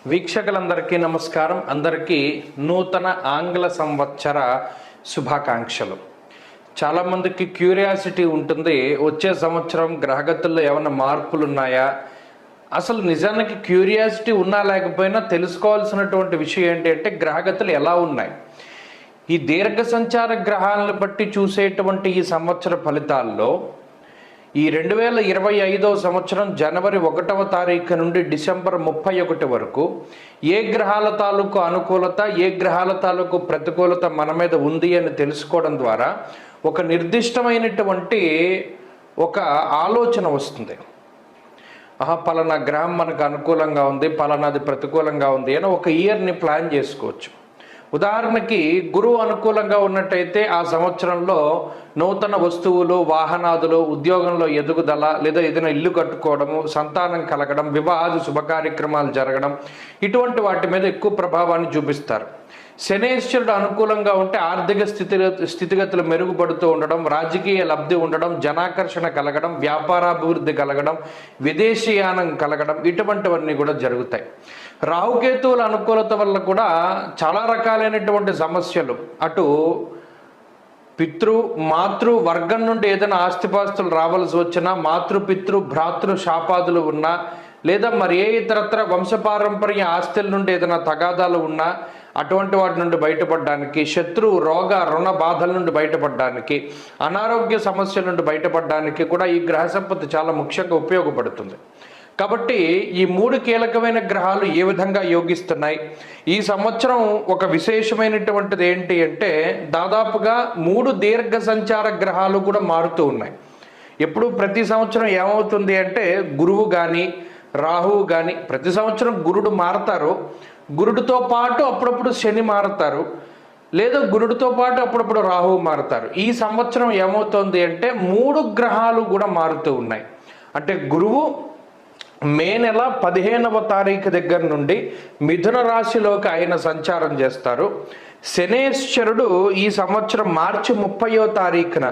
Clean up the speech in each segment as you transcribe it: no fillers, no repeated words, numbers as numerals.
వీక్షకులందరికీ నమస్కారం. అందరికీ నూతన ఆంగ్ల సంవత్సర శుభాకాంక్షలు. చాలామందికి క్యూరియాసిటీ ఉంటుంది, వచ్చే సంవత్సరం గ్రహగతుల్లో ఏమైనా మార్పులు ఉన్నాయా? అసలు నిజానికి క్యూరియాసిటీ ఉన్నా లేకపోయినా తెలుసుకోవాల్సినటువంటి విషయం ఏంటి అంటే గ్రహగతులు ఎలా ఉన్నాయి. ఈ దీర్ఘ సంచార గ్రహాలను బట్టి చూసేటువంటి ఈ సంవత్సర ఫలితాల్లో ఈ 2025 సంవత్సరం జనవరి 1వ తారీఖు నుండి డిసెంబర్ 31 వరకు ఏ గ్రహాల తాలూకు అనుకూలత, ఏ గ్రహాల తాలూకు ప్రతికూలత మన మీద ఉంది అని తెలుసుకోవడం ద్వారా ఒక నిర్దిష్టమైనటువంటి ఒక ఆలోచన వస్తుంది. పలానా గ్రహం మనకు అనుకూలంగా ఉంది, పలానాది ప్రతికూలంగా ఉంది అని ఒక ఇయర్ని ప్లాన్ చేసుకోవచ్చు. ఉదాహరణకి గురువు అనుకూలంగా ఉన్నట్టయితే ఆ సంవత్సరంలో నూతన వస్తువులు, వాహనాదులు, ఉద్యోగంలో ఎదుగుదల, లేదా ఏదైనా ఇల్లు కట్టుకోవడము, సంతానం కలగడం, వివాహాది శుభకార్యక్రమాలు జరగడం, ఇటువంటి వాటి మీద ఎక్కువ ప్రభావాన్ని చూపిస్తారు. శనేశ్వరుడు అనుకూలంగా ఉంటే ఆర్థిక స్థితిగతులు మెరుగుపడుతూ ఉండడం, రాజకీయ లబ్ధి ఉండడం, జనాకర్షణ కలగడం, వ్యాపారాభివృద్ధి కలగడం, విదేశీయానం కలగడం, ఇటువంటివన్నీ కూడా జరుగుతాయి. రాహుకేతువుల అనుకూలత వల్ల కూడా చాలా రకాలైనటువంటి సమస్యలు, అటు మాతృ వర్గం నుండి ఏదైనా ఆస్తిపాస్తులు రావాల్సి వచ్చినా, పితృ భ్రాతృ శాపాదులు ఉన్నా, లేదా మరి ఏ ఇతరత్ర వంశపారంపర్య ఆస్తుల నుండి ఏదైనా తగాదాలు ఉన్నా అటువంటి వాటి నుండి బయటపడడానికి, శత్రు రోగ రుణ బాధల నుండి బయటపడడానికి, అనారోగ్య సమస్యల నుండి బయటపడడానికి కూడా ఈ గ్రహ సంపత్తి చాలా ముఖ్యంగా ఉపయోగపడుతుంది. కాబట్టి ఈ 3 కీలకమైన గ్రహాలు ఏ విధంగా యోగిస్తున్నాయి, ఈ సంవత్సరం ఒక విశేషమైనటువంటిది ఏంటి అంటే దాదాపుగా 3 దీర్ఘ సంచార గ్రహాలు కూడా మారుతూ ఉన్నాయి. ఎప్పుడు ప్రతి సంవత్సరం ఏమవుతుంది అంటే గురువు కానీ రాహువు కానీ, ప్రతి సంవత్సరం గురుడు మారతారు, గురుడితో పాటు అప్పుడప్పుడు శని మారుతారు, లేదా గురుడితో పాటు అప్పుడప్పుడు రాహువు మారుతారు. ఈ సంవత్సరం ఏమవుతుంది అంటే 3 గ్రహాలు కూడా మారుతూ ఉన్నాయి. అంటే గురువు మే నెల 15వ తారీఖు దగ్గర నుండి మిథున రాశిలోకి ఆయన సంచారం చేస్తారు. శనేశ్వరుడు ఈ సంవత్సరం మార్చి 30వ తారీఖున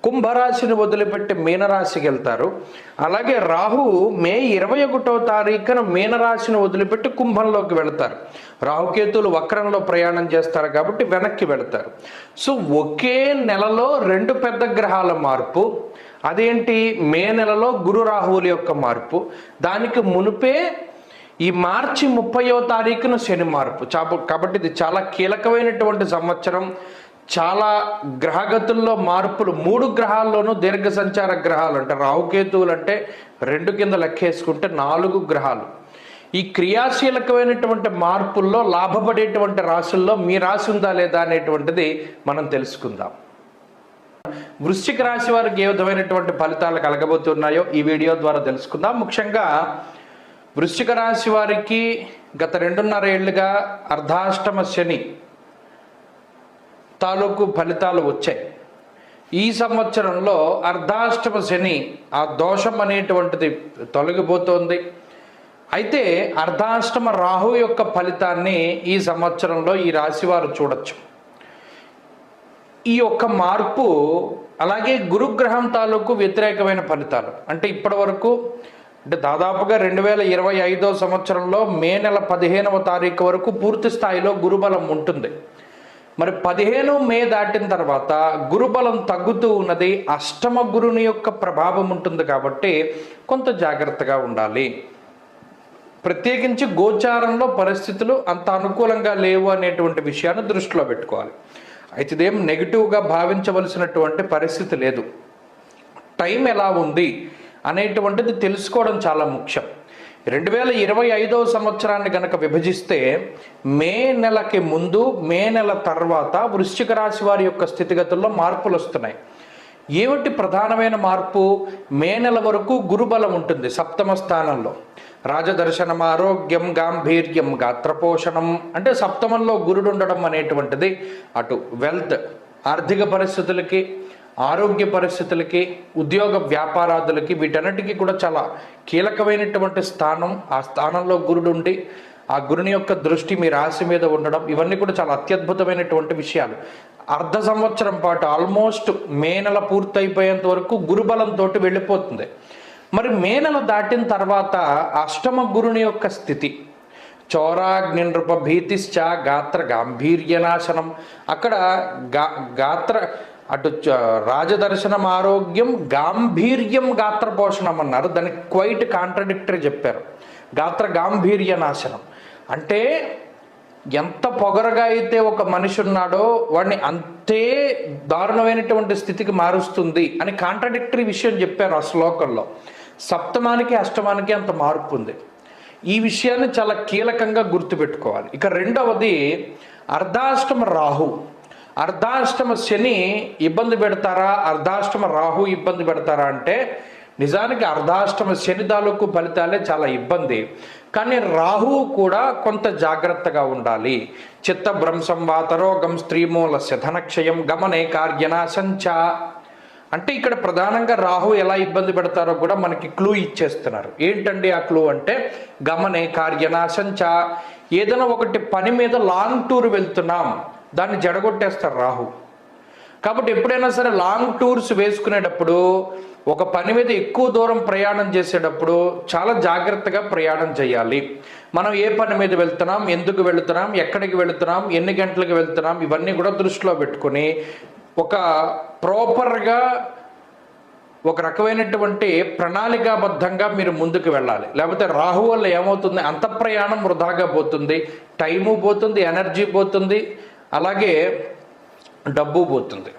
కుంభరాశిని వదిలిపెట్టి మీనరాశికి వెళ్తారు. అలాగే రాహువు మే 21వ తారీఖున మీనరాశిని వదిలిపెట్టి కుంభంలోకి వెళతారు. రాహుకేతువులు వక్రంలో ప్రయాణం చేస్తారు కాబట్టి వెనక్కి వెళతారు. సో ఒకే నెలలో 2 పెద్ద గ్రహాల మార్పు. అదేంటి? మే నెలలో గురు రాహువుల యొక్క మార్పు. దానికి మునుపే ఈ మార్చి 30వ తారీఖున శని మార్పు. కాబట్టి ఇది చాలా కీలకమైనటువంటి సంవత్సరం. చాలా గ్రహగతుల్లో మార్పులు, 3 గ్రహాల్లోనూ దీర్ఘ సంచార గ్రహాలు అంటే రాహుకేతువులు అంటే 2 కింద లెక్కేసుకుంటే 4 గ్రహాలు. ఈ క్రియాశీలకమైనటువంటి మార్పుల్లో లాభపడేటువంటి రాశుల్లో మీ రాశి ఉందా లేదా అనేటువంటిది మనం తెలుసుకుందాం. వృశ్చిక రాశి వారికి ఏ విధమైనటువంటి ఫలితాలు కలగబోతున్నాయో ఈ వీడియో ద్వారా తెలుసుకుందాం. ముఖ్యంగా వృశ్చిక రాశి వారికి గత 2.5 ఏళ్లుగా అర్ధాష్టమ శని తాలూకు ఫలితాలు వచ్చాయి. ఈ సంవత్సరంలో అర్ధాష్టమ శని ఆ దోషం అనేటువంటిది తొలగిపోతుంది. అయితే అర్ధాష్టమ రాహు యొక్క ఫలితాన్ని ఈ సంవత్సరంలో ఈ రాశి వారు చూడొచ్చు. ఈ యొక్క మార్పు, అలాగే గురుగ్రహం తాలూకు వ్యతిరేకమైన ఫలితాలు అంటే ఇప్పటి వరకు అంటే దాదాపుగా 2025 సంవత్సరంలో మే నెల 15వ తారీఖు వరకు పూర్తి స్థాయిలో గురుబలం ఉంటుంది. మరి 15 మే దాటిన తర్వాత గురుబలం తగ్గుతూ ఉన్నది. అష్టమ గురుని యొక్క ప్రభావం ఉంటుంది కాబట్టి కొంత జాగ్రత్తగా ఉండాలి. ప్రత్యేకించి గోచారంలో పరిస్థితులు అంత అనుకూలంగా లేవు అనేటువంటి విషయాన్ని దృష్టిలో పెట్టుకోవాలి. అయితే ఇదేం నెగిటివ్గా భావించవలసినటువంటి పరిస్థితి లేదు. టైం ఎలా ఉంది అనేటువంటిది తెలుసుకోవడం చాలా ముఖ్యం. 2025 సంవత్సరాన్ని కనుక విభజిస్తే మే నెలకి ముందు, మే నెల తర్వాత వృశ్చిక రాశి వారి యొక్క స్థితిగతుల్లో మార్పులు వస్తున్నాయి. ఏమిటి ప్రధానమైన మార్పు? మే నెల వరకు గురుబలం ఉంటుంది 7వ స్థానంలో. రాజదర్శనం, ఆరోగ్యం, గాంభీర్యం, గాత్రపోషణం అంటే 7మంలో గురుడు ఉండడం అనేటువంటిది అటు వెల్త్, ఆర్థిక పరిస్థితులకి, ఆరోగ్య పరిస్థితులకి, ఉద్యోగ వ్యాపారాదులకి, వీటన్నిటికీ కూడా చాలా కీలకమైనటువంటి స్థానం. ఆ స్థానంలో గురుడు ఉండి ఆ గురుని యొక్క దృష్టి మీ రాశి మీద ఉండడం, ఇవన్నీ కూడా చాలా అత్యద్భుతమైనటువంటి విషయాలు. అర్ధ సంవత్సరం పాటు ఆల్మోస్ట్ మే నెల పూర్తయిపోయేంత వరకు గురుబలంతో వెళ్ళిపోతుంది. మరి మే నెల దాటిన తర్వాత అష్టమ గురుని యొక్క స్థితి, చౌరాగ్ని నృప భీతిశ్చ గాత్ర గాంభీర్యనాశనం. అక్కడ గాత్ర అటు రాజదర్శనం ఆరోగ్యం, గాంభీర్యం గాత్ర పోషణం అన్నారు. దానికి క్వైట్ కాంట్రడిక్టరీ చెప్పారు. గాత్ర గాంభీర్య నాశనం అంటే ఎంత పొగరగా అయితే ఒక మనిషి ఉన్నాడో వాడిని అంతే దారుణమైనటువంటి స్థితికి మారుస్తుంది అని కాంట్రడిక్టరీ విషయం చెప్పారు ఆ శ్లోకంలో. సప్తమానికి అష్టమానికి అంత మార్పు ఉంది. ఈ విషయాన్ని చాలా కీలకంగా గుర్తుపెట్టుకోవాలి. ఇక రెండవది అర్ధాష్టమ రాహు. అర్ధాష్టమ శని ఇబ్బంది పెడతారా, అర్ధాష్టమ రాహు ఇబ్బంది పెడతారా అంటే నిజానికి అర్ధాష్టమ శని తాలూకు ఫలితాలే చాలా ఇబ్బంది. కానీ రాహువు కూడా కొంత జాగ్రత్తగా ఉండాలి. చిత్తభ్రంశం వాతరోగం స్త్రీమూల శధనక్షయం గమనే కార్యనాశంచ. అంటే ఇక్కడ ప్రధానంగా రాహు ఎలా ఇబ్బంది పెడతారో కూడా మనకి క్లూ ఇచ్చేస్తున్నారు. ఏంటండి ఆ క్లూ అంటే గమనే కార్యనాశంచ. ఏదైనా ఒకటి పని మీద లాంగ్ టూర్ వెళ్తున్నాం, దాన్ని జడగొట్టేస్తారు రాహు. కాబట్టి ఎప్పుడైనా సరే లాంగ్ టూర్స్ వేసుకునేటప్పుడు, ఒక పని మీద ఎక్కువ దూరం ప్రయాణం చేసేటప్పుడు చాలా జాగ్రత్తగా ప్రయాణం చేయాలి. మనం ఏ పని మీద వెళ్తున్నాం, ఎందుకు వెళుతున్నాం, ఎక్కడికి వెళుతున్నాం, ఎన్ని గంటలకు వెళ్తున్నాం, ఇవన్నీ కూడా దృష్టిలో పెట్టుకొని ఒక ప్రాపర్గా ఒక రకమైనటువంటి ప్రణాళికాబద్ధంగా మీరు ముందుకు వెళ్ళాలి. లేకపోతే రాహు వల్ల ఏమవుతుంది, అంత ప్రయాణం వృధాగా పోతుంది, టైము పోతుంది, ఎనర్జీ పోతుంది, అలాగే డబ్బు పోతుంది.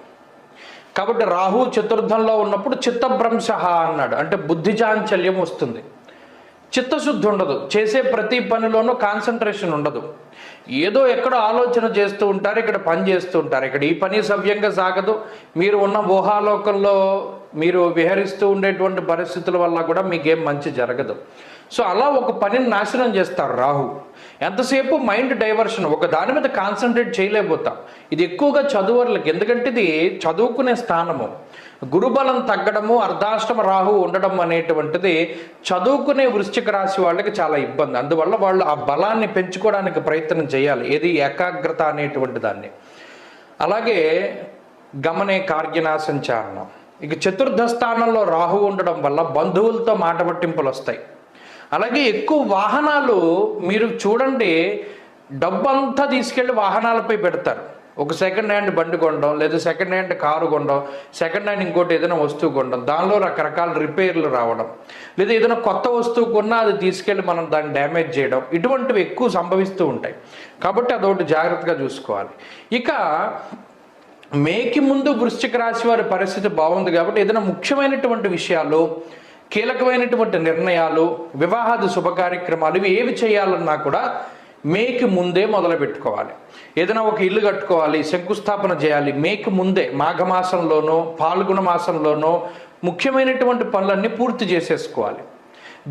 కాబట్టి రాహు చతుర్థంలో ఉన్నప్పుడు చిత్తభ్రంశ అన్నాడు. అంటే బుద్ధి చాంచల్యం వస్తుంది, చిత్తశుద్ధి ఉండదు, చేసే ప్రతి పనిలోనూ కాన్సన్ట్రేషన్ ఉండదు. ఏదో ఎక్కడో ఆలోచన చేస్తూ ఉంటారు, ఇక్కడ పని చేస్తూ ఉంటారు. ఇక్కడ ఈ పని సవ్యంగా సాగదు. మీరు ఉన్న ఊహాలోకంలో మీరు విహరిస్తూ ఉండేటువంటి పరిస్థితుల వల్ల కూడా మీకేం మంచి జరగదు. సో అలా ఒక పనిని నాశనం చేస్తారు రాహు. ఎంతసేపు మైండ్ డైవర్షన్, ఒక దాని మీద కాన్సన్ట్రేట్ చేయలేకపోతాం. ఇది ఎక్కువగా చదువర్లకి, ఎందుకంటే ఇది చదువుకునే స్థానము. గురుబలం తగ్గడము, అర్ధాష్టమ రాహు ఉండడం అనేటువంటిది చదువుకునే వృశ్చిక రాశి వాళ్ళకి చాలా ఇబ్బంది. అందువల్ల వాళ్ళు ఆ బలాన్ని పెంచుకోవడానికి ప్రయత్నం చేయాలి, ఏది ఏకాగ్రత అనేటువంటి దాన్ని. అలాగే గమనే కార్యనాశంచ అన్నాం. ఇక చతుర్థ స్థానంలో రాహు ఉండడం వల్ల బంధువులతో మాట పట్టింపులు వస్తాయి. అలాగే ఎక్కువ వాహనాలు మీరు చూడండి, డబ్బంతా తీసుకెళ్ళి వాహనాలపై పెడతారు. ఒక సెకండ్ హ్యాండ్ బండి కొనడం, లేదా సెకండ్ హ్యాండ్ కారు కొనడం, సెకండ్ హ్యాండ్ ఇంకోటి ఏదైనా వస్తువు కొనడం, దానిలో రకరకాల రిపేర్లు రావడం, లేదా ఏదైనా కొత్త వస్తువు కొన్నా అది తీసుకెళ్ళి మనం దాన్ని డ్యామేజ్ చేయడం, ఇటువంటివి ఎక్కువ సంభవిస్తూ ఉంటాయి. కాబట్టి అదొకటి జాగ్రత్తగా చూసుకోవాలి. ఇక మేకి ముందు వృశ్చిక రాశి వారి పరిస్థితి బాగుంది. కాబట్టి ఏదైనా ముఖ్యమైనటువంటి విషయాలు, కీలకమైనటువంటి నిర్ణయాలు, వివాహాది శుభ కార్యక్రమాలు, ఇవి ఏవి చేయాలన్నా కూడా మేకి ముందే మొదలు పెట్టుకోవాలి. ఏదైనా ఒక ఇల్లు కట్టుకోవాలి, శంకుస్థాపన చేయాలి, మేకి ముందే మాఘమాసంలోనో పాల్గొన మాసంలోనో ముఖ్యమైనటువంటి పనులన్నీ పూర్తి చేసేసుకోవాలి.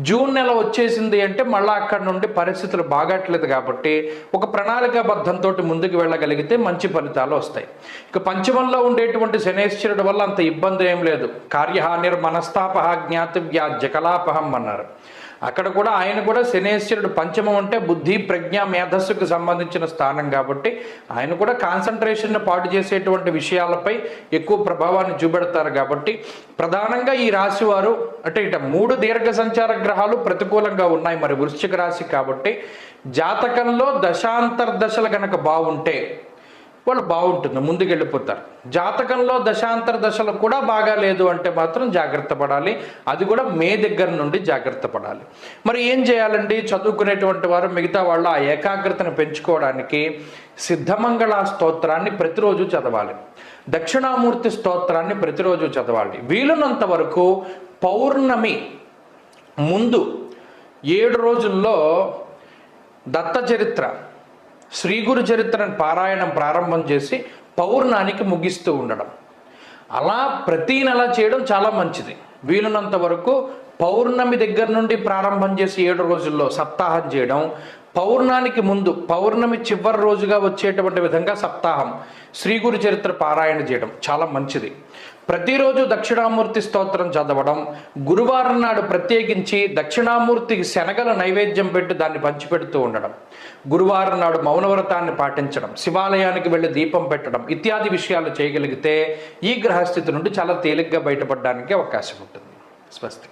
జూన్ నెల వచ్చేసింది అంటే మళ్ళీ అక్కడ నుండి పరిస్థితులు బాగట్లేదు. కాబట్టి ఒక ప్రణాళికాబద్ధంతో ముందుకు వెళ్ళగలిగితే మంచి ఫలితాలు వస్తాయి. ఇక పంచమంలో ఉండేటువంటి శనేశ్వరుడు వల్ల అంత ఇబ్బంది ఏం లేదు. కార్యహానిర్ మనస్తాప జ్ఞాతవ్యా జకలాపహం అన్నారు. అక్కడ కూడా ఆయన కూడా శనేశ్వరుడు పంచమం అంటే బుద్ధి ప్రజ్ఞ మేధస్సుకు సంబంధించిన స్థానం. కాబట్టి ఆయన కూడా కాన్సన్ట్రేషన్ పాటు చేసేటువంటి విషయాలపై ఎక్కువ ప్రభావాన్ని చూపెడతారు. కాబట్టి ప్రధానంగా ఈ రాశి వారు అంటే ఇట 3 దీర్ఘ సంచార గ్రహాలు ప్రతికూలంగా ఉన్నాయి మరి వృశ్చిక రాశి. కాబట్టి జాతకంలో దశాంతర్దశలు కనుక బాగుంటే వాళ్ళు బాగుంటుంది, ముందుకెళ్ళిపోతారు. జాతకంలో దశాంతర దశలు కూడా బాగా లేదు అంటే మాత్రం జాగ్రత్త పడాలి. అది కూడా మే దగ్గర నుండి జాగ్రత్త పడాలి. మరి ఏం చేయాలండి? చదువుకునేటువంటి వారు మిగతా వాళ్ళు ఆ ఏకాగ్రతను పెంచుకోవడానికి సిద్ధమంగళ స్తోత్రాన్ని ప్రతిరోజు చదవాలి, దక్షిణామూర్తి స్తోత్రాన్ని ప్రతిరోజు చదవాలి. వీలున్నంత వరకు పౌర్ణమి ముందు 7 రోజుల్లో దత్త చరిత్ర, శ్రీ గురు చరిత్రను పారాయణం ప్రారంభం చేసి పౌర్ణానికి ముగిస్తూ ఉండడం, అలా ప్రతీ నెల చేయడం చాలా మంచిది. వీలున్నంత వరకు పౌర్ణమి దగ్గర నుండి ప్రారంభం చేసి 7 రోజుల్లో సప్తాహం చేయడం, పౌర్ణానికి ముందు పౌర్ణమి చివరి రోజుగా వచ్చేటువంటి విధంగా సప్తాహం శ్రీ గురు చరిత్ర పారాయణ చేయడం చాలా మంచిది. ప్రతిరోజు దక్షిణామూర్తి స్తోత్రం చదవడం, గురువారం నాడు ప్రత్యేకించి దక్షిణామూర్తికి శనగల నైవేద్యం పెట్టి దాన్ని పంచిపెడుతూ ఉండడం, గురువారం నాడు మౌనవ్రతాన్ని పాటించడం, శివాలయానికి వెళ్ళి దీపం పెట్టడం ఇత్యాది విషయాలు చేయగలిగితే ఈ గ్రహస్థితి నుండి చాలా తేలిగ్గా బయటపడడానికి అవకాశం ఉంటుంది. స్వస్తి.